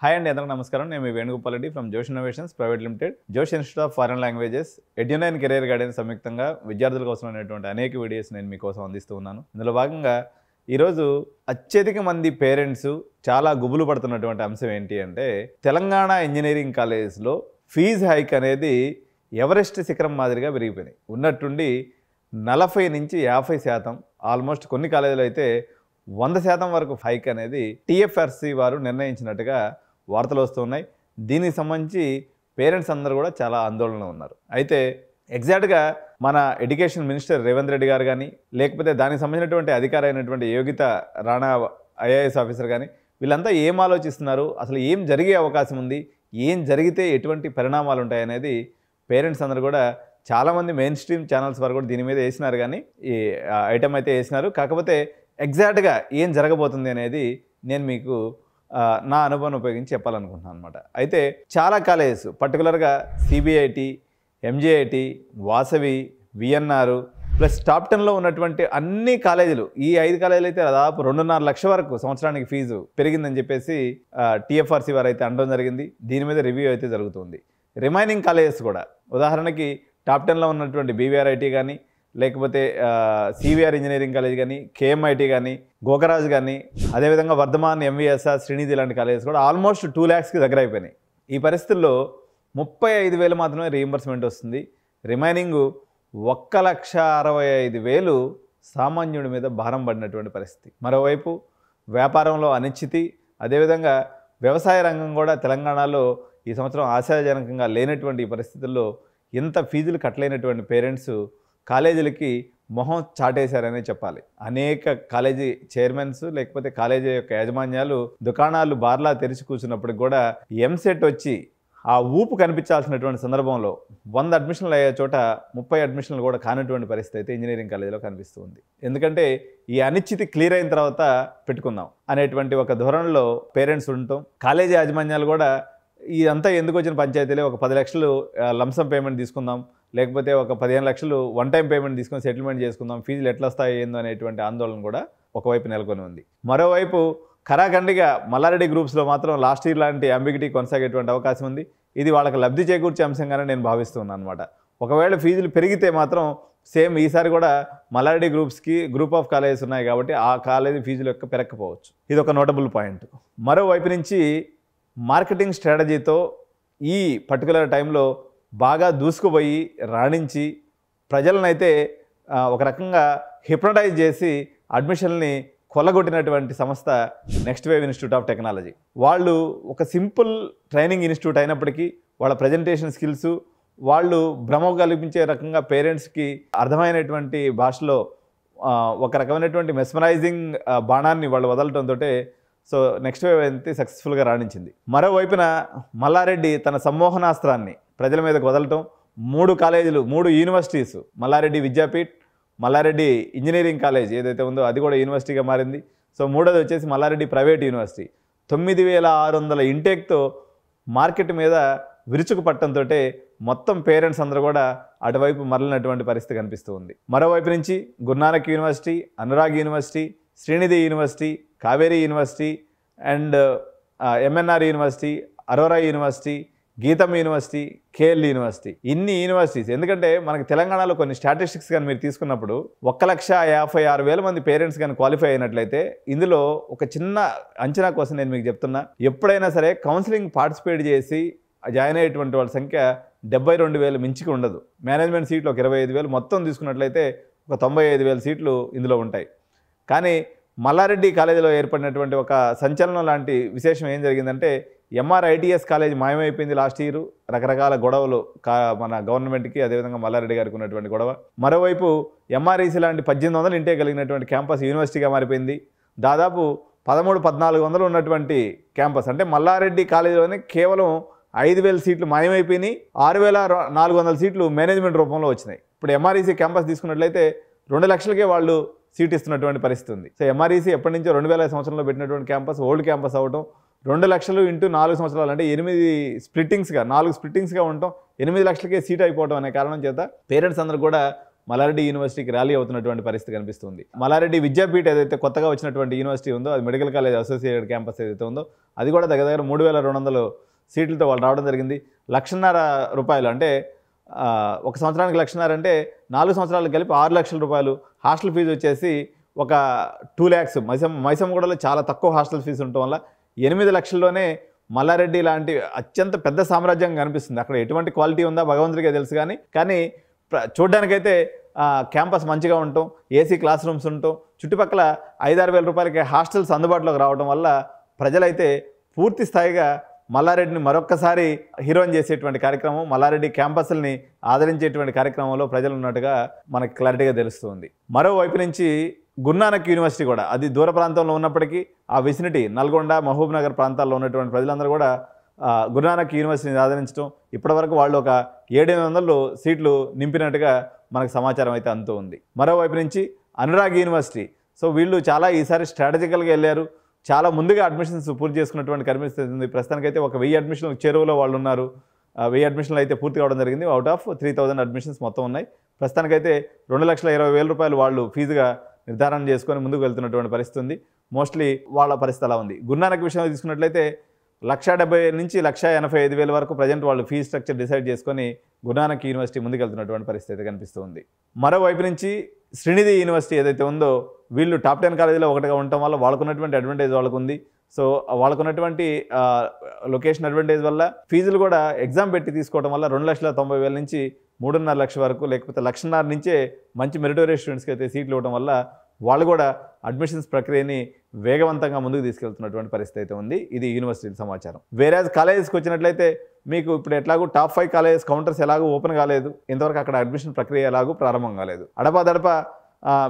Hi అండి, అందరికీ నమస్కారం. నేను మీ Venugopal Reddy from Josh innovations private limited, Josh institute of foreign languages, ఎడ్యునైన్ కెరీర్ గైడెన్స్ సంయుక్తంగా విద్యార్థుల కోసం అనేటువంటి అనేక వీడియోస్ నేను మీకోసం అందిస్తూ ఉన్నాను. ఇందులో భాగంగా ఈరోజు అత్యధిక మంది పేరెంట్స్ చాలా గుబులు పడుతున్నటువంటి అంశం ఏంటి అంటే, తెలంగాణ ఇంజనీరింగ్ కాలేజెస్లో ఫీజు హైక్ అనేది ఎవరెస్ట్ శిఖరం మాదిరిగా పెరిగిపోయినాయి. ఉన్నట్టుండి 40 నుంచి 50%, ఆల్మోస్ట్ కొన్ని కాలేజీలు అయితే 100% వరకు హైక్ అనేది టీఎఫ్ఆర్సీ వారు నిర్ణయించినట్టుగా వార్తలు వస్తున్నాయి. దీనికి సంబంధించి పేరెంట్స్ అందరూ కూడా చాలా ఆందోళనలో ఉన్నారు. అయితే ఎగ్జాక్ట్గా మన ఎడ్యుకేషన్ మినిస్టర్ రేవంత్ రెడ్డి గారు కానీ, లేకపోతే దానికి సంబంధించినటువంటి అధికారి అయినటువంటి యోగిత రాణా ఐఏఎస్ ఆఫీసర్ కానీ, వీళ్ళంతా ఏం ఆలోచిస్తున్నారు, అసలు ఏం జరిగే అవకాశం ఉంది, ఏం జరిగితే ఎటువంటి పరిణామాలు ఉంటాయనేది పేరెంట్స్ అందరూ కూడా చాలామంది మెయిన్ స్ట్రీమ్ ఛానల్స్ వారు కూడా దీని మీద వేసినారు. కానీ ఈ ఐటమ్ అయితే వేసినారు. కాకపోతే ఎగ్జాక్ట్గా ఏం జరగబోతుంది అనేది నేను మీకు నా అనుభవం ఉపయోగించి చెప్పాలనుకుంటున్నాను అనమాట. అయితే చాలా కాలేజెస్, పర్టికులర్గా CBIT, MJIT, Vasavi, VNR plus top 10లో ఉన్నటువంటి అన్ని కాలేజీలు, ఈ 5 కాలేజీలు అయితే దాదాపు 2.5 లక్షల వరకు సంవత్సరానికి ఫీజు పెరిగిందని చెప్పేసి టీఎఫ్ఆర్సీ వారు అయితే అనడం జరిగింది. దీని మీద రివ్యూ అయితే జరుగుతుంది. రిమైనింగ్ కాలేజెస్ కూడా, ఉదాహరణకి టాప్ 10లో ఉన్నటువంటి బీవీఆర్ఐటీ కానీ, లేకపోతే సివిఆర్ ఇంజనీరింగ్ కాలేజ్ కానీ, కేఎంఐటి కానీ, గోకరాజ్ కానీ, అదేవిధంగా వర్ధమాన్, ఎంవీఎస్ఆర్, శ్రీనిధి లాంటి కాలేజెస్ కూడా ఆల్మోస్ట్ 2 lakhsకి దగ్గర అయిపోయినాయి. ఈ పరిస్థితుల్లో 35,000 మాత్రమే రీయింబర్స్మెంట్ వస్తుంది. రిమైనింగ్ 1,65,000 సామాన్యుడి మీద భారం పడినటువంటి పరిస్థితి. మరోవైపు వ్యాపారంలో అనిశ్చితి, అదేవిధంగా వ్యవసాయ రంగం కూడా తెలంగాణలో ఈ సంవత్సరం ఆశాజనకంగా లేనటువంటి ఈ పరిస్థితుల్లో ఇంత ఫీజులు కట్టలేనటువంటి పేరెంట్స్ కాలేజీలకి మొహం చాటేశారనే చెప్పాలి. అనేక కాలేజీ చైర్మన్స్, లేకపోతే కాలేజీ యొక్క యాజమాన్యాలు దుకాణాలు బార్లా తెరిచి కూర్చున్నప్పటికి కూడా ఎంసెట్ వచ్చి ఆ ఊపు కనిపించాల్సినటువంటి సందర్భంలో 100 అడ్మిషన్లు అయ్యే చోట 30 అడ్మిషన్లు కూడా కానటువంటి పరిస్థితి అయితే ఇంజనీరింగ్ కాలేజీలో కనిపిస్తుంది. ఎందుకంటే ఈ అనిశ్చితి క్లియర్ అయిన తర్వాత పెట్టుకుందాం అనేటువంటి ఒక ధోరణిలో పేరెంట్స్ ఉండటం, కాలేజీ యాజమాన్యాలు కూడా ఇదంతా ఎందుకు వచ్చిన పంచాయతీలే, ఒక 10 లక్షలు లంసం పేమెంట్ తీసుకుందాం, లేకపోతే ఒక 15 లక్షలు వన్ టైం పేమెంట్ తీసుకొని సెటిల్మెంట్ చేసుకుందాం, ఫీజులు ఎట్లా వస్తాయి ఏందో అనేటువంటి ఆందోళన కూడా ఒకవైపు నెలకొని ఉంది. మరోవైపు ఖరాఖండిగా మల్లారెడ్డి గ్రూప్స్లో మాత్రం లాస్ట్ ఇయర్ లాంటి అంబిగిటీ కొనసాగేటువంటి అవకాశం ఉంది. ఇది వాళ్ళకి లబ్ధి చేకూర్చే అంశంగానే నేను భావిస్తున్నాను అనమాట. ఒకవేళ ఫీజులు పెరిగితే మాత్రం సేమ్ ఈసారి కూడా మల్లారెడ్డి గ్రూప్స్కి గ్రూప్ ఆఫ్ కాలేజెస్ ఉన్నాయి కాబట్టి ఆ కాలేజీ ఫీజులు యొక్క పెరగకపోవచ్చు. ఇది ఒక నోటబుల్ పాయింట్. మరోవైపు నుంచి మార్కెటింగ్ స్ట్రాటజీతో ఈ పర్టికులర్ టైంలో బాగా దూసుకుపోయి రాణించి ప్రజలనైతే ఒక రకంగా హిప్నటైజ్ చేసి అడ్మిషన్ని కొల్లగొట్టినటువంటి సంస్థ next wave institute of technology. వాళ్ళు ఒక సింపుల్ ట్రైనింగ్ ఇన్స్టిట్యూట్ అయినప్పటికీ వాళ్ళ ప్రజెంటేషన్ స్కిల్స్, వాళ్ళు భ్రమ కల్పించే రకంగా పేరెంట్స్కి అర్థమైనటువంటి భాషలో ఒక రకమైనటువంటి మెస్మరైజింగ్ బాణాన్ని వాళ్ళు వదలటంతో సో నెక్స్ట్ వేవ్ అయితే సక్సెస్ఫుల్గా రాణించింది. మరోవైపున మల్లారెడ్డి తన సమ్మోహనాస్త్రాన్ని ప్రజల మీదకు వదలటం, 3 కాలేజీలు, 3 universities, Malla Reddy Vidyapeeth, Malla Reddy engineering college ఏదైతే ఉందో అది కూడా యూనివర్సిటీగా మారింది. సో మూడోది వచ్చేసి మల్లారెడ్డి ప్రైవేట్ యూనివర్సిటీ, 9,600 ఇంటేక్తో మార్కెట్ మీద విరుచుకు పట్టడంతో మొత్తం పేరెంట్స్ అందరూ కూడా అటువైపు మరలినటువంటి పరిస్థితి కనిపిస్తూ ఉంది. మరోవైపు నుంచి Guru Nanak university, Anurag university, Srinidhi university, Kaveri university and MNR university, Aurora university, గీతం యూనివర్సిటీ, కేఎల్ యూనివర్సిటీ, ఇన్ని యూనివర్సిటీస్. ఎందుకంటే మనకి తెలంగాణలో కొన్ని స్టాటిస్టిక్స్ కానీ మీరు తీసుకున్నప్పుడు 1,56,000 మంది పేరెంట్స్ కానీ క్వాలిఫై అయినట్లయితే, ఇందులో ఒక చిన్న అంచనా కోసం నేను మీకు చెప్తున్నా, ఎప్పుడైనా సరే కౌన్సిలింగ్ పార్టిసిపేట్ చేసి జాయిన్ అయ్యేటువంటి వాళ్ళ సంఖ్య 72,000 మించికి ఉండదు. మేనేజ్మెంట్ సీట్లు ఒక 25,000, మొత్తం తీసుకున్నట్లయితే ఒక 95,000 సీట్లు ఇందులో ఉంటాయి. కానీ మల్లారెడ్డి కాలేజీలో ఏర్పడినటువంటి ఒక సంచలనం లాంటి విశేషం ఏం జరిగిందంటే, ఎంఆర్ఐటీఎస్ కాలేజ్ మాయమైపోయింది లాస్ట్ ఇయర్. రకరకాల గొడవలు మన గవర్నమెంట్కి, అదేవిధంగా మల్లారెడ్డి గారికి ఉన్నటువంటి గొడవ. మరోవైపు ఎంఆర్ఈసీ లాంటి 1,800 ఇంటే కలిగినటువంటి క్యాంపస్ యూనివర్సిటీగా మారిపోయింది. దాదాపు 13,000-1400 ఉన్నటువంటి క్యాంపస్, అంటే మల్లారెడ్డి కాలేజీలోనే కేవలం 5,000 సీట్లు మాయమైపోయినాయి. 6,400 సీట్లు మేనేజ్మెంట్ రూపంలో వచ్చినాయి. ఇప్పుడు ఎంఆర్ఈసీ క్యాంపస్ తీసుకున్నట్లయితే 2 లక్షలకే వాళ్ళు సీట్ ఇస్తున్నటువంటి పరిస్థితి ఉంది. సో ఎంఆర్ఈసీ ఎప్పటి నుంచో 2000 సంవత్సరంలో పెట్టినటువంటి క్యాంపస్ ఓల్డ్ క్యాంపస్ అవటం, 2 లక్షలు ఇంటూ 4 సంవత్సరాలు అంటే 8 స్ప్లిట్టింగ్స్గా, 4 స్ప్లిట్టింగ్స్గా ఉండటం, 8 లక్షలకే సీట్ అయిపోవడం అనే కారణం చేత పేరెంట్స్ అందరూ కూడా మల్లారెడ్డి యూనివర్సిటీకి ర్యాలీ అవుతున్నటువంటి పరిస్థితి కనిపిస్తుంది. మల్లారెడ్డి విద్యాపీఠ ఏదైతే కొత్తగా వచ్చినటువంటి యూనివర్సిటీ ఉందో, అది మెడికల్ కాలేజ్ అసోసియేటెడ్ క్యాంపస్ ఏదైతే ఉందో, అది కూడా దగ్గర 3200 సీట్లతో వాళ్ళు రావడం జరిగింది. 1,50,000 రూపాయలు అంటే ఒక సంవత్సరానికి 1,50,000 అంటే 4 సంవత్సరాలకు కలిపి 6 లక్షల రూపాయలు. హాస్టల్ ఫీజు వచ్చేసి ఒక 2 lakhs. మైసమ్మగూడలో చాలా తక్కువ హాస్టల్ ఫీజు ఉండటం వల్ల 8 లక్షల్లోనే మల్లారెడ్డి లాంటి అత్యంత పెద్ద సామ్రాజ్యం కనిపిస్తుంది. అక్కడ ఎటువంటి క్వాలిటీ ఉందో భగవంతుడికే తెలుసు. కానీ చూడ్డానికైతే క్యాంపస్ మంచిగా ఉండటం, ఏసీ క్లాస్ రూమ్స్ ఉండటం, చుట్టుపక్కల 5-6 వేల రూపాయలకి హాస్టల్స్ అందుబాటులోకి రావడం వల్ల ప్రజలైతే పూర్తి స్థాయిగా మల్లారెడ్డిని మరొక్కసారి హీరోయిన్ చేసేటువంటి కార్యక్రమం, మల్లారెడ్డి క్యాంపస్ని ఆదరించేటువంటి కార్యక్రమంలో ప్రజలు ఉన్నట్టుగా మనకు క్లారిటీగా తెలుస్తుంది. మరోవైపు నుంచి గురునానక్ యూనివర్సిటీ కూడా అది దూర ప్రాంతంలో ఉన్నప్పటికీ ఆ విసినిటీ నల్గొండ, మహబూబ్ నగర్ ప్రాంతాల్లో ఉన్నటువంటి ప్రజలందరూ కూడా గురునానక్ యూనివర్సిటీని ఆదరించడం, ఇప్పటివరకు వాళ్ళు ఒక 700 సీట్లు నింపినట్టుగా మనకు సమాచారం అయితే అందుతూ ఉంది. మరోవైపు నుంచి అనురాగ్ యూనివర్సిటీ, సో వీళ్ళు చాలా ఈసారి స్ట్రాటజికల్గా వెళ్ళారు. చాలా ముందుగా అడ్మిషన్స్ పూర్తి చేసుకున్నటువంటి కనిపిస్తుంది. ప్రస్తుతానికైతే ఒక 1000 అడ్మిషన్లు చెరువులో వాళ్ళు ఉన్నారు. 1000 అడ్మిషన్లు అయితే పూర్తి కావడం జరిగింది. అవుట్ ఆఫ్ 3000 అడ్మిషన్స్ మొత్తం ఉన్నాయి. ప్రస్తుతానికైతే 2,20,000 రూపాయలు వాళ్ళు ఫీజుగా నిర్ధారణ చేసుకొని ముందుకు వెళ్తున్నటువంటి పరిస్థితి ఉంది. మోస్ట్లీ వాళ్ళ పరిస్థితి అలా ఉంది. గురునానక్ విషయంలో తీసుకున్నట్లయితే 1,70,000 నుంచి 1,85,000 వరకు ప్రజెంట్ వాళ్ళు ఫీజు స్ట్రక్చర్ డిసైడ్ చేసుకొని గురునానక్ యూనివర్సిటీ ముందుకు వెళ్తున్నటువంటి పరిస్థితి అయితే కనిపిస్తుంది. మరోవైపు నుంచి శ్రీనిధి యూనివర్సిటీ ఏదైతే ఉందో, వీళ్ళు టాప్ 10 కాలేజీలో ఒకటిగా ఉండటం వల్ల వాళ్ళకున్నటువంటి అడ్వాంటేజ్ వాళ్ళకు ఉంది. సో వాళ్ళకున్నటువంటి లొకేషన్ అడ్వాంటేజ్ వల్ల ఫీజులు కూడా ఎగ్జామ్ పెట్టి తీసుకోవడం వల్ల 2,90,000 నుంచి 3.5 లక్షల వరకు, లేకపోతే 1,50,000 నుంచే మంచి మెరిటోరియస్ స్టూడెంట్స్కి అయితే సీట్లు ఇవ్వడం వల్ల వాళ్ళు కూడా అడ్మిషన్స్ ప్రక్రియని వేగవంతంగా ముందుకు తీసుకెళ్తున్నటువంటి పరిస్థితి అయితే ఉంది. ఇది యూనివర్సిటీ సమాచారం. వేరే కాలేజెస్కి వచ్చినట్లయితే మీకు ఇప్పుడు ఎట్లాగూ టాప్ 5 కాలేజెస్ కౌంటర్స్ ఎలాగూ ఓపెన్ కాలేదు, ఇంతవరకు అక్కడ అడ్మిషన్ ప్రక్రియ ఎలాగూ ప్రారంభం కాలేదు. అడపాదడప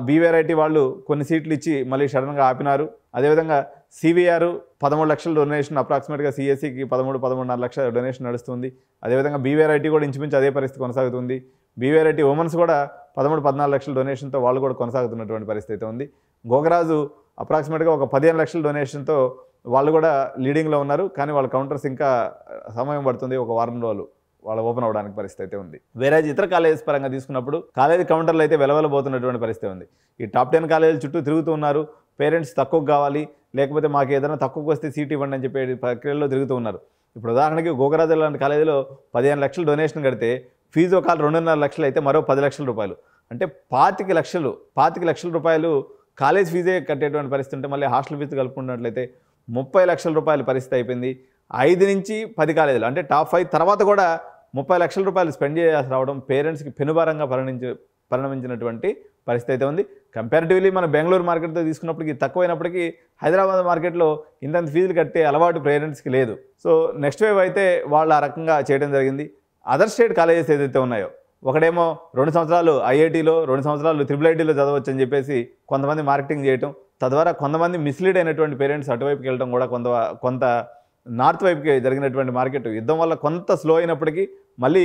బీవీఆర్ఐటీ వాళ్ళు కొన్ని సీట్లు ఇచ్చి మళ్ళీ సడన్గా ఆపినారు. అదేవిధంగా సివిఆర్ 13 లక్షల డొనేషన్, అప్రాక్సిమేట్గా సిఎస్సికి 13-13.5 లక్షల డొనేషన్ నడుస్తుంది. అదేవిధంగా బీవీఆర్ఐటీ కూడా ఇంచుమించు అదే పరిస్థితి కొనసాగుతుంది. బీవీఆర్ఐటీ ఉమెన్స్ కూడా 13-14 లక్షల డొనేషన్తో వాళ్ళు కూడా కొనసాగుతున్నటువంటి పరిస్థితి ఉంది. గోగరాజు అప్రాక్సిమేట్గా ఒక 15 లక్షల డొనేషన్తో వాళ్ళు కూడా లీడింగ్లో ఉన్నారు. కానీ వాళ్ళ కౌంటర్స్ ఇంకా సమయం పడుతుంది, ఒక వారం రోజులు వాళ్ళ ఓపెన్ అవ్వడానికి పరిస్థితి అయితే ఉంది. వేరే ఇతర కాలేజెస్ పరంగా తీసుకున్నప్పుడు కాలేజీ కౌంటర్లు అయితే వెలవెలబోతున్నటువంటి పరిస్థితి ఉంది. ఈ టాప్ 10 కాలేజీల చుట్టూ తిరుగుతూ ఉన్నారు. పేరెంట్స్ తక్కువ కావాలి, లేకపోతే మాకు ఏదైనా తక్కువకు వస్తే సీట్ ఇవ్వండి అని చెప్పే ప్రక్రియలో తిరుగుతూ ఉన్నారు. ఇప్పుడు ఉదాహరణకి గోగరాజు లాంటి కాలేజీలో 15 లక్షలు డొనేషన్ కడితే ఫీజు ఒక 2.5 లక్షలు అయితే మరో 10 లక్షల రూపాయలు, అంటే 25 లక్షల రూపాయలు కాలేజ్ ఫీజే కట్టేటువంటి పరిస్థితి ఉంటే, మళ్ళీ హాస్టల్ ఫీజు కలుపుకున్నట్లయితే 30 లక్షల రూపాయల పరిస్థితి అయిపోయింది. 5 నుంచి 10 కాలేజీలు అంటే టాప్ 5 తర్వాత కూడా 30 లక్షల రూపాయలు స్పెండ్ చేయాల్సి రావడం పేరెంట్స్కి పెనుభారంగా పరిణమించినటువంటి పరిస్థితి అయితే ఉంది. కంపారిటివ్లీ మన బెంగళూరు మార్కెట్తో తీసుకున్నప్పటికీ తక్కువైనప్పటికీ హైదరాబాద్ మార్కెట్లో ఇంత ఫీజులు కట్టే అలవాటు పేరెంట్స్కి లేదు. సో నెక్స్ట్ వేవ్ అయితే వాళ్ళు ఆ రకంగా చేయడం జరిగింది. అదర్ స్టేట్ కాలేజెస్ ఏదైతే ఉన్నాయో, ఒకడేమో 2 సంవత్సరాలు ఐఐటీలో, 2 సంవత్సరాలు IIITలో చదవచ్చు అని చెప్పేసి కొంతమంది మార్కెటింగ్ చేయటం, తద్వారా కొంతమంది మిస్లీడ్ అయినటువంటి పేరెంట్స్ అటువైపుకి వెళ్ళడం కూడా కొంత నార్త్ వైపుకి జరిగినటువంటి మార్కెట్ యుద్ధం వల్ల కొంత స్లో అయినప్పటికీ మళ్ళీ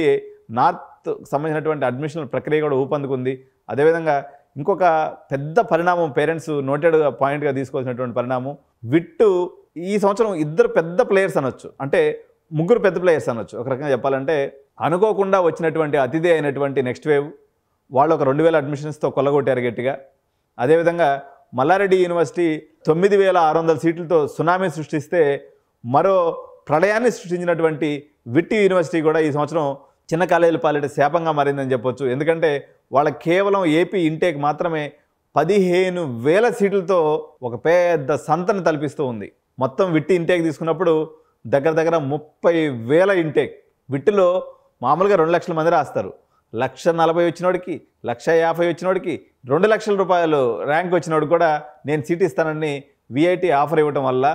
నార్త్ సంబంధించినటువంటి అడ్మిషన్ ప్రక్రియ కూడా ఊపందుకుంది. అదేవిధంగా ఇంకొక పెద్ద పరిణామం పేరెంట్స్ నోటెడ్ పాయింట్గా తీసుకోవాల్సినటువంటి పరిణామం, విట్టు ఈ సంవత్సరం 2 పెద్ద ప్లేయర్స్ అనొచ్చు, అంటే 3 పెద్ద ప్లేయర్స్ అనొచ్చు ఒక రకంగా చెప్పాలంటే. అనుకోకుండా వచ్చినటువంటి అతిథి అయినటువంటి నెక్స్ట్ వేవ్ వాళ్ళు ఒక 2,000 అడ్మిషన్స్తో కొల్లగొట్టారు గట్టిగా. అదేవిధంగా మల్లారెడ్డి యూనివర్సిటీ 9,600 సీట్లతో సునామీ సృష్టిస్తే మరో ప్రళయాన్ని సృష్టించినటువంటి విట్టి యూనివర్సిటీ కూడా ఈ సంవత్సరం చిన్న కాలేజీల పాలిట శాపంగా మారిందని చెప్పొచ్చు. ఎందుకంటే వాళ్ళ కేవలం ఏపీ ఇంటేక్ మాత్రమే 15,000 సీట్లతో ఒక పెద్ద సంతను తలపిస్తూ ఉంది. మొత్తం విట్టి ఇంటేక్ తీసుకున్నప్పుడు దగ్గర 30,000 ఇంటేక్. విట్టులో మామూలుగా 2 లక్షల మంది రాస్తారు. 1,40,000 వచ్చినోడికి, 1,50,000 వచ్చినోడికి, 2 లక్షల రూపాయలు ర్యాంక్ వచ్చినోడు కూడా నేను సీట్ ఇస్తానని విఐటి ఆఫర్ ఇవ్వడం వల్ల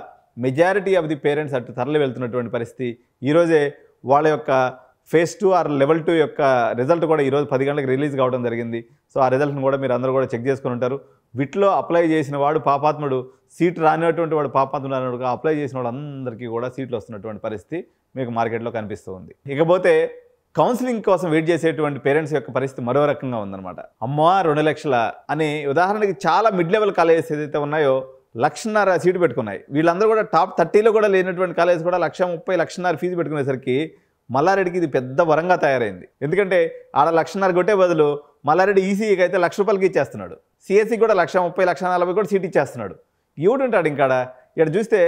మెజారిటీ ఆఫ్ ది పేరెంట్స్ అటు తరలి వెళ్తున్నటువంటి పరిస్థితి. ఈరోజే వాళ్ళ యొక్క ఫేజ్ 2 ఆర్ లెవెల్ 2 యొక్క రిజల్ట్ కూడా ఈరోజు 10 గంటలకు రిలీజ్ కావడం జరిగింది. సో ఆ రిజల్ట్ని కూడా మీరు అందరూ కూడా చెక్ చేసుకుని ఉంటారు. వీటిలో అప్లై చేసిన వాడు పాపాత్ముడు, సీట్ రానినటువంటి వాడు పాపాత్ముడు అన్నట్టుగా అప్లై చేసిన వాడు అందరికీ కూడా సీట్లు వస్తున్నటువంటి పరిస్థితి మీకు మార్కెట్లో కనిపిస్తూ ఉంది. ఇకపోతే కౌన్సిలింగ్ కోసం వెయిట్ చేసేటువంటి పేరెంట్స్ యొక్క పరిస్థితి మరో రకంగా ఉందన్నమాట. అమ్మా 2 లక్షల అని ఉదాహరణకి చాలా మిడ్ లెవెల్ కాలేజెస్ ఏదైతే ఉన్నాయో 1,50,000 సీటు పెట్టుకున్నాయి. వీళ్ళందరూ కూడా టాప్ 30లో కూడా లేనటువంటి కాలేజ్ కూడా 1,30,000, 1,50,000 ఫీజు పెట్టుకునేసరికి మల్లారెడ్డికి ఇది పెద్ద వరంగా తయారైంది. ఎందుకంటే ఆడ 1,50,000 కొట్టే బదులు మల్లారెడ్డి ఈసీఈకి అయితే ₹1,00,000 ఇచ్చేస్తున్నాడు, సిఎస్సికి కూడా 1,30,000 1,40,000 కూడా సీట్ ఇచ్చేస్తున్నాడు. ఎవడుంటాడు ఇంకాడ? ఇక్కడ చూస్తే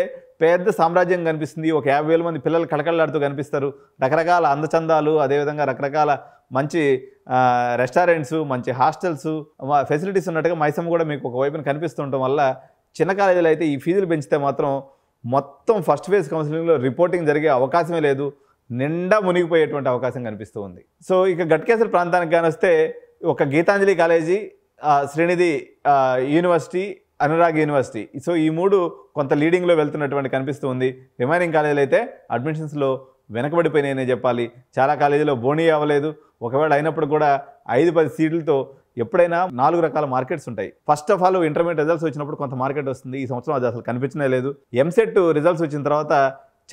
పెద్ద సామ్రాజ్యం కనిపిస్తుంది. ఒక 50,000 మంది పిల్లలు కళకళలాడుతూ కనిపిస్తారు. రకరకాల అందచందాలు, అదేవిధంగా రకరకాల మంచి రెస్టారెంట్స్, మంచి హాస్టల్స్, ఫెసిలిటీస్ ఉన్నట్టుగా మైసమ్మ కూడా మీకు ఒకవైపున కనిపిస్తుండటం వల్ల చిన్న కాలేజీలు అయితే ఈ ఫీజులు పెంచితే మాత్రం మొత్తం ఫస్ట్ ఫేజ్ కౌన్సిలింగ్లో రిపోర్టింగ్ జరిగే అవకాశమే లేదు, నిండా మునిగిపోయేటువంటి అవకాశం కనిపిస్తూ ఉంది. సో ఇక గట్కేసర్ ప్రాంతానికి కానీ వస్తే ఒక Geethanjali college, Sreenidhi university, Anurag university, so ఈ 3 కొంత లీడింగ్లో వెళ్తున్నటువంటి కనిపిస్తూ ఉంది. రిమైనింగ్ కాలేజీలు అయితే అడ్మిషన్స్లో వెనకబడిపోయినాయనే చెప్పాలి. చాలా కాలేజీలో బోనీ అవ్వలేదు. ఒకవేళ అయినప్పుడు కూడా 5-10 సీట్లతో ఎప్పుడైనా 4 రకాల మార్కెట్స్ ఉంటాయి. First of all intermediate results వచ్చినప్పుడు కొంత మార్కెట్ వస్తుంది. ఈ సంవత్సరం అది అసలు కనిపించనే లేదు. ఎంసెట్ రిజల్ట్స్ వచ్చిన తర్వాత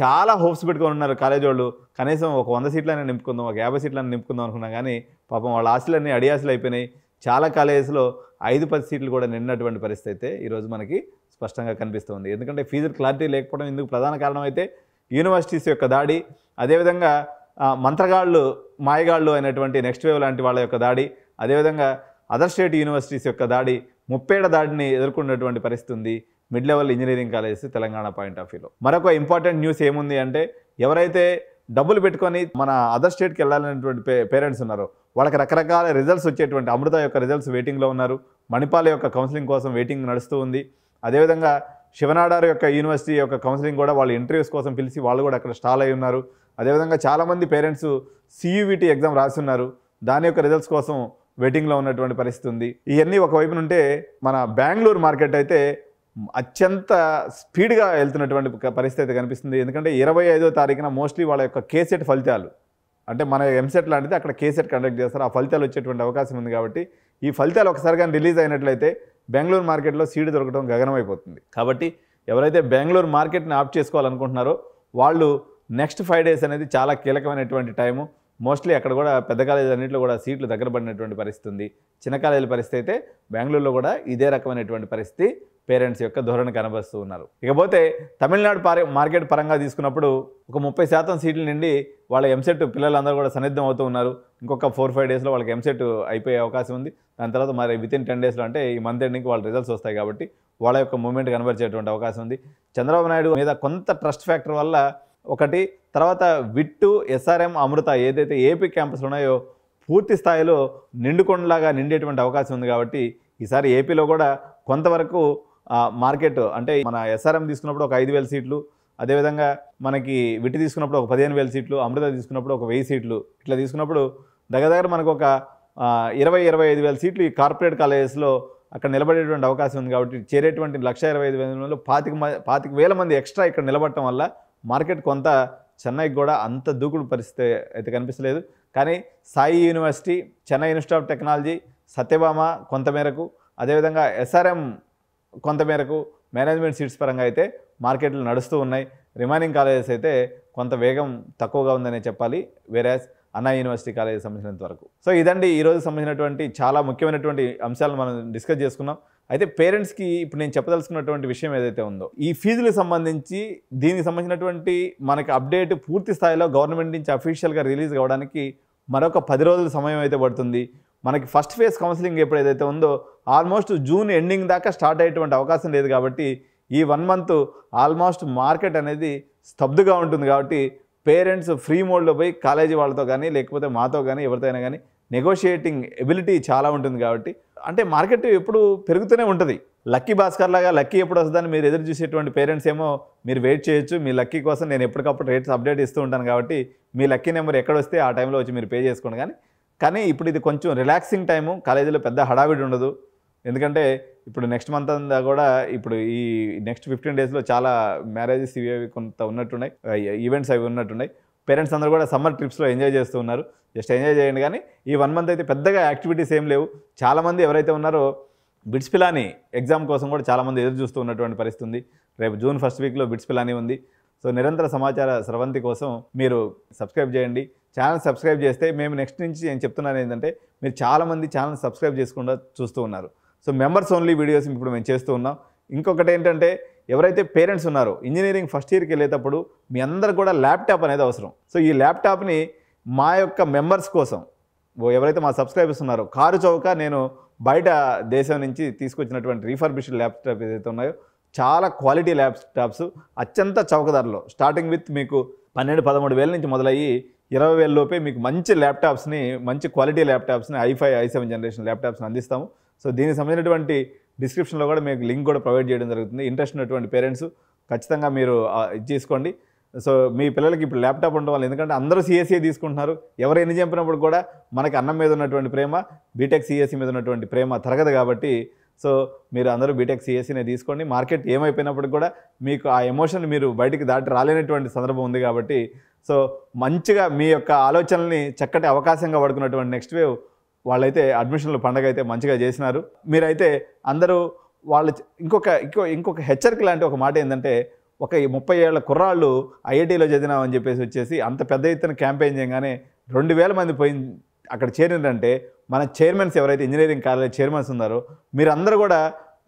చాలా హోప్స్ పెట్టుకొని ఉన్నారు కాలేజ్ వాళ్ళు. కనీసం ఒక 100 సీట్లైనా నింపుకుందాం, ఒక 50 సీట్లైనా నింపుకుందాం అనుకున్నా కానీ పాపం వాళ్ళ ఆశలన్నీ అడియాసలు అయిపోయినాయి. చాలా కాలేజెస్లో 5-10 సీట్లు కూడా నిన్నటువంటి పరిస్థితి అయితే ఈరోజు మనకి స్పష్టంగా కనిపిస్తుంది. ఎందుకంటే ఫీజు క్లారిటీ లేకపోవడం ఇందుకు ప్రధాన కారణం అయితే యూనివర్సిటీస్ యొక్క దాడి, అదేవిధంగా మంత్రగాళ్ళు, మాయగాళ్ళు అయినటువంటి నెక్స్ట్ వేవ్ లాంటి వాళ్ళ యొక్క దాడి, అదేవిధంగా అదర్ స్టేట్ యూనివర్సిటీస్ యొక్క దాడి, 30 ఏళ్ల దాడిని ఎదుర్కొన్నటువంటి పరిస్థితి ఉంది mid level engineering colleges Telangana point of వ్యూలో. మరొక ఇంపార్టెంట్ న్యూస్ ఏముంది అంటే, ఎవరైతే డబ్బులు పెట్టుకొని మన అదర్ స్టేట్కి వెళ్ళాలనేటువంటి పేరెంట్స్ ఉన్నారో వాళ్ళకి రకరకాల రిజల్ట్స్ వచ్చేటువంటి అమృత యొక్క రిజల్ట్స్ వెయిటింగ్లో ఉన్నారు. మణిపాల్ యొక్క కౌన్సిలింగ్ కోసం వెయిటింగ్ నడుస్తూ ఉంది. అదేవిధంగా శివనాడార్ యొక్క యూనివర్సిటీ యొక్క కౌన్సిలింగ్ కూడా వాళ్ళు ఇంటర్వ్యూస్ కోసం పిలిచి వాళ్ళు కూడా అక్కడ స్టాల్ అయి ఉన్నారు. అదేవిధంగా చాలామంది పేరెంట్స్ CUVT ఎగ్జామ్ రాస్తున్నారు, దాని యొక్క రిజల్ట్స్ కోసం వెయిటింగ్లో ఉన్నటువంటి పరిస్థితి ఉంది. ఇవన్నీ ఒకవైపు నుంటే మన బెంగళూరు మార్కెట్ అయితే అత్యంత స్పీడ్గా వెళ్తున్నటువంటి పరిస్థితి అయితే కనిపిస్తుంది. ఎందుకంటే 25వ తారీఖున మోస్ట్లీ వాళ్ళ యొక్క కేసెట్ ఫలితాలు, అంటే మన ఎంసెట్ లాంటిది అక్కడ కేసెట్ కండక్ట్ చేస్తారు, ఆ ఫలితాలు వచ్చేటువంటి అవకాశం ఉంది. కాబట్టి ఈ ఫలితాలు ఒకసారి కానీ రిలీజ్ అయినట్లయితే బెంగళూరు మార్కెట్లో సీటు దొరకడం గగనమైపోతుంది. కాబట్టి ఎవరైతే బెంగళూరు మార్కెట్ని ఆప్ చేసుకోవాలనుకుంటున్నారో వాళ్ళు నెక్స్ట్ 5 days అనేది చాలా కీలకమైనటువంటి టైము. మోస్ట్లీ అక్కడ కూడా పెద్ద కాలేజీ అన్నింటిలో కూడా సీట్లు దగ్గర పడినటువంటి పరిస్థితి ఉంది. చిన్న కాలేజీల పరిస్థితి అయితే బెంగళూరులో కూడా ఇదే రకమైనటువంటి పరిస్థితి పేరెంట్స్ యొక్క ధోరణి కనబరుస్తూ ఉన్నారు. ఇకపోతే తమిళనాడు మార్కెట్ పరంగా తీసుకున్నప్పుడు ఒక 30% సీట్ల నుండి వాళ్ళ ఎంసెట్ పిల్లలందరూ కూడా సన్నిద్ధం అవుతూ ఉన్నారు. ఇంకొక 4-5 daysలో వాళ్ళకి ఎంసెట్ అయిపోయే అవకాశం ఉంది. దాని తర్వాత మరి వితిన్ 10 daysలో అంటే ఈ మంత్ ఎండింగ్కి వాళ్ళ రిజల్ట్స్ వస్తాయి కాబట్టి వాళ్ళ యొక్క మూమెంట్ కనబరిచేటువంటి అవకాశం ఉంది. చంద్రబాబు నాయుడు మీద కొంత ట్రస్ట్ ఫ్యాక్టర్ వల్ల ఒకటి, తర్వాత విట్టు, SRM, అమృత ఏదైతే ఏపీ క్యాంపస్లు ఉన్నాయో పూర్తి స్థాయిలో నిండుకొండలాగా నిండేటువంటి అవకాశం ఉంది. కాబట్టి ఈసారి ఏపీలో కూడా కొంతవరకు మార్కెట్ అంటే మన SRM తీసుకున్నప్పుడు ఒక 5,000 సీట్లు, అదేవిధంగా మనకి విట్టి తీసుకున్నప్పుడు ఒక 15,000 సీట్లు, అమృత తీసుకున్నప్పుడు ఒక 1,000 సీట్లు, ఇట్లా తీసుకున్నప్పుడు దగ్గర మనకు ఒక 20-25,000 సీట్లు ఈ కార్పొరేట్ కాలేజెస్లో అక్కడ నిలబడేటువంటి అవకాశం ఉంది. కాబట్టి చేరేటువంటి 1,25,000 25,000 మంది ఎక్స్ట్రా ఇక్కడ నిలబడటం వల్ల మార్కెట్ కొంత చెన్నైకి కూడా అంత దూకుడు పరిస్థితి అయితే కనిపించలేదు. కానీ Sai university, Chennai institute of technology, Satyabhama కొంతమేరకు, అదేవిధంగా SRM కొంతమేరకు మేనేజ్మెంట్ సీట్స్ పరంగా అయితే మార్కెట్లు నడుస్తూ ఉన్నాయి. రిమైనింగ్ కాలేజెస్ అయితే కొంత వేగం తక్కువగా ఉందనే చెప్పాలి, వేరేస్ అన్నా యూనివర్సిటీ కాలేజీ సంబంధించినంత వరకు. సో ఇదండి ఈరోజు సంబంధించినటువంటి చాలా ముఖ్యమైనటువంటి అంశాలను మనం డిస్కస్ చేసుకున్నాం. అయితే పేరెంట్స్కి ఇప్పుడు నేను చెప్పదలుచుకున్నటువంటి విషయం ఏదైతే ఉందో, ఈ ఫీజులకు సంబంధించి దీనికి సంబంధించినటువంటి మనకి అప్డేట్ పూర్తి స్థాయిలో గవర్నమెంట్ నుంచి అఫీషియల్గా రిలీజ్ కావడానికి మరొక 10 రోజుల సమయం అయితే పడుతుంది. మనకి ఫస్ట్ ఫేజ్ కౌన్సిలింగ్ ఎప్పుడైతే ఉందో ఆల్మోస్ట్ జూన్ ఎండింగ్ దాకా స్టార్ట్ అయ్యేటువంటి అవకాశం లేదు. కాబట్టి ఈ 1 month ఆల్మోస్ట్ మార్కెట్ అనేది స్తబ్దుగా ఉంటుంది. కాబట్టి పేరెంట్స్ ఫ్రీ మోడ్లో పోయి కాలేజీ వాళ్ళతో కానీ లేకపోతే మాతో కానీ ఎవరితోనైనా కానీ నెగోషియేటింగ్ ఎబిలిటీ చాలా ఉంటుంది. కాబట్టి అంటే మార్కెట్ ఎప్పుడు పెరుగుతూనే ఉంటుంది. లక్కీ భాస్కర్ లాగా లక్కీ ఎప్పుడు వస్తుందని మీరు ఎదురు చూసేటువంటి పేరెంట్స్ ఏమో మీరు వెయిట్ చేయొచ్చు. మీ లక్కీ కోసం నేను ఎప్పటికప్పుడు రేట్స్ అప్డేట్ ఇస్తూ ఉంటాను. కాబట్టి మీ లక్కీ నెంబర్ ఎక్కడ వస్తే ఆ టైంలో వచ్చి మీరు పే చేసుకోండి. కానీ ఇప్పుడు ఇది కొంచెం రిలాక్సింగ్ టైము, కాలేజీలో పెద్ద హడావిడి ఉండదు. ఎందుకంటే ఇప్పుడు నెక్స్ట్ మంత్ అంతా కూడా ఇప్పుడు ఈ నెక్స్ట్ 15 daysలో చాలా మ్యారేజెస్ ఇవి కొంత ఉన్నట్టున్నాయి, ఈవెంట్స్ అవి ఉన్నట్టున్నాయి. పేరెంట్స్ అందరూ కూడా సమ్మర్ ట్రిప్స్లో ఎంజాయ్ చేస్తూ ఉన్నారు. జస్ట్ ఎంజాయ్ చేయండి. కానీ ఈ 1 month అయితే పెద్దగా యాక్టివిటీస్ ఏం లేవు. చాలామంది ఎవరైతే ఉన్నారో బిట్స్ పిలానీ ఎగ్జామ్ కోసం కూడా చాలామంది ఎదురు చూస్తూ ఉన్నటువంటి పరిస్థితి ఉంది. రేపు జూన్ 1st weekలో బిట్స్ పిలానీ ఉంది. సో నిరంతర సమాచార స్రవంతి కోసం మీరు సబ్స్క్రైబ్ చేయండి. ఛానల్ సబ్స్క్రైబ్ చేస్తే మేము నెక్స్ట్ నుంచి నేను చెప్తున్నాను ఏంటంటే, మీరు చాలామంది ఛానల్ సబ్స్క్రైబ్ చేసుకుండా చూస్తూ ఉన్నారు. సో మెంబర్స్ ఓన్లీ వీడియోస్ ఇప్పుడు మేము చేస్తూ ఉన్నాం. ఇంకొకటి ఏంటంటే, ఎవరైతే పేరెంట్స్ ఉన్నారో ఇంజనీరింగ్ ఫస్ట్ ఇయర్కి వెళ్ళేటప్పుడు మీ అందరు కూడా ల్యాప్టాప్ అనేది అవసరం. సో ఈ ల్యాప్టాప్ని మా యొక్క మెంబర్స్ కోసం ఎవరైతే మా సబ్స్క్రైబర్స్ ఉన్నారో కారు చౌక నేను బయట దేశం నుంచి తీసుకొచ్చినటువంటి రీఫర్బిష్డ్ ల్యాప్టాప్ ఏదైతే ఉన్నాయో చాలా క్వాలిటీ ల్యాప్టాప్స్ అత్యంత చౌక ధరలో స్టార్టింగ్ విత్ మీకు 12-13 వేల నుంచి మొదలయ్యి 20,000 లోపే మీకు మంచి ల్యాప్టాప్స్ని మంచి క్వాలిటీ ల్యాప్టాప్స్ని i5 i7 జనరేషన్ ల్యాప్టాప్స్ని అందిస్తాము. సో దీనికి సంబంధించినటువంటి డిస్క్రిప్షన్లో కూడా మీకు లింక్ కూడా ప్రొవైడ్ చేయడం జరుగుతుంది. ఇంట్రెస్ట్ ఉన్నటువంటి పేరెంట్స్ ఖచ్చితంగా మీరు ఇది చేసుకోండి. సో మీ పిల్లలకి ఇప్పుడు ల్యాప్టాప్ ఉండడం వల్ల ఎందుకంటే అందరూ సిఎస్ఈ తీసుకుంటున్నారు. ఎవరు ఎన్ని చెప్పినప్పుడు కూడా మనకి అన్నం మీద ఉన్నటువంటి ప్రేమ బీటెక్ సిఎస్ఈ మీద ఉన్నటువంటి ప్రేమ తరగదు కాబట్టి సో మీరు అందరూ బీటెక్ సిఎస్ఈనే తీసుకోండి. మార్కెట్ ఏమైపోయినప్పుడు కూడా మీకు ఆ ఎమోషన్ మీరు బయటికి దాటి రాలేనటువంటి సందర్భం ఉంది కాబట్టి సో మంచిగా మీ యొక్క ఆలోచనల్ని చక్కటి అవకాశంగా పడుకున్నటువంటి నెక్స్ట్ వేవ్ వాళ్ళైతే అడ్మిషన్లు పండగ అయితే మంచిగా చేసినారు. మీరైతే అందరూ వాళ్ళు ఇంకొక హెచ్చరిక లాంటి ఒక మాట ఏంటంటే ఒక 30 ఏళ్ల కుర్రాళ్ళు ఐఐటీలో చదివినామని చెప్పేసి వచ్చేసి అంత పెద్ద ఎత్తున క్యాంపెయిన్ చేయగానే 2,000 మంది అక్కడ చేరిందంటే మన చైర్మన్స్ ఎవరైతే ఇంజనీరింగ్ కాలేజ్ చైర్మన్స్ ఉన్నారో మీరందరూ కూడా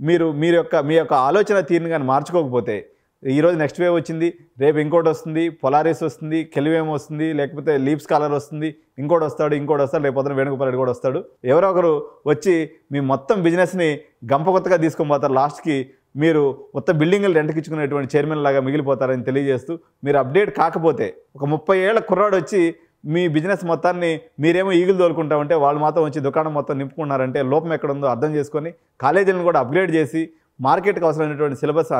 మీ యొక్క ఆలోచన తీరుని కానీ మార్చుకోకపోతే ఈరోజు నెక్స్ట్ వేవ్ వచ్చింది, రేపు ఇంకోటి వస్తుంది, పొలారిస్ వస్తుంది, కెలివేమ్ వస్తుంది, లేకపోతే లీప్ స్కాలర్ వస్తుంది, ఇంకోటి వస్తాడు, రేపు పొద్దున వేణుగోపాల్ రెడ్డి కూడా వస్తాడు. ఎవరో ఒకరు వచ్చి మీ మొత్తం బిజినెస్ని గంపకొత్తగా తీసుకొని పోతారు. లాస్ట్కి మీరు మొత్తం బిల్డింగ్లు రెంట్కి ఇచ్చుకునేటువంటి చైర్మన్ లాగా మిగిలిపోతారని తెలియజేస్తూ మీరు అప్డేట్ కాకపోతే ఒక 30 ఏళ్ల కుర్రాడు వచ్చి మీ బిజినెస్ మొత్తాన్ని మీరేమో ఈగులు తోలుకుంటామంటే వాళ్ళు మాత్రం వచ్చి దుకాణం మొత్తం నింపుకున్నారంటే లోపం ఎక్కడ ఉందో అర్థం చేసుకొని కాలేజీలను కూడా అప్గ్రేడ్ చేసి మార్కెట్కి అవసరమైనటువంటి సిలబస్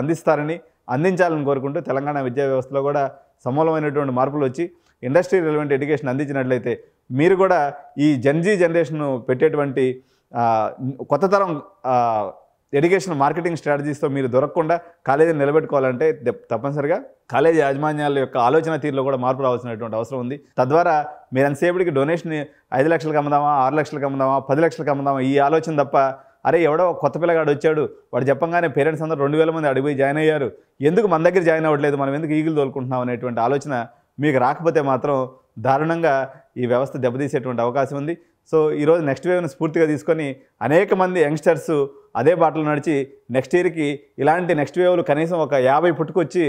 అందించాలని కోరుకుంటూ తెలంగాణ విద్యా వ్యవస్థలో కూడా సమూలమైనటువంటి మార్పులు వచ్చి ఇండస్ట్రీ రిలవెంట్ ఎడ్యుకేషన్ అందించినట్లయితే మీరు కూడా ఈ జెన్జీ జనరేషన్ పెట్టేటువంటి కొత్త తరం ఎడ్యుకేషన్ మార్కెటింగ్ స్ట్రాటజీస్తో మీరు దొరకకుండా కాలేజీని నిలబెట్టుకోవాలంటే తప్పనిసరిగా కాలేజీ యాజమాన్యాల యొక్క ఆలోచన తీరులో కూడా మార్పు రావాల్సినటువంటి అవసరం ఉంది. తద్వారా మీరు ఎంతసేపటికి డొనేషన్ 5 లక్షలకు అమ్ముదామా, 6 లక్షలకు అమ్ముదామా, 10 లక్షలకు అమ్ముదామా ఈ ఆలోచన తప్ప అరే ఎవడో కొత్త పిల్లగాడు వచ్చాడు వాడు చెప్పంగానే పేరెంట్స్ అందరూ 2,000 మంది అడిగిపోయి జాయిన్ అయ్యారు, ఎందుకు మన దగ్గర జాయిన్ అవ్వట్లేదు, మనం ఎందుకు ఈగులు తోలుకుంటున్నాం అనేటువంటి ఆలోచన మీకు రాకపోతే మాత్రం దారుణంగా ఈ వ్యవస్థ దెబ్బతీసేటువంటి అవకాశం ఉంది. సో ఈరోజు నెక్స్ట్ వేవ్ని స్ఫూర్తిగా తీసుకొని అనేక మంది యంగ్స్టర్స్ అదే బాటలో నడిచి నెక్స్ట్ ఇయర్కి ఇలాంటి నెక్స్ట్ వేవ్లు కనీసం ఒక 50 పుట్టుకొచ్చి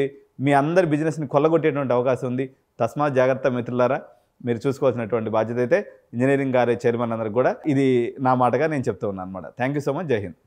మీ అందరి బిజినెస్ని కొల్లగొట్టేటువంటి అవకాశం ఉంది. తస్మాత్ జాగ్రత్త మిత్రులారా, మీరు చూసుకోవాల్సినటువంటి బాధ్యత అయితే ఇంజనీరింగ్ కాలేజ్ చైర్మన్ అందరికి కూడా ఇది నా మాటగా నేను చెప్తూ ఉన్నాను అనమాట. Thank you so much. జై హింద్.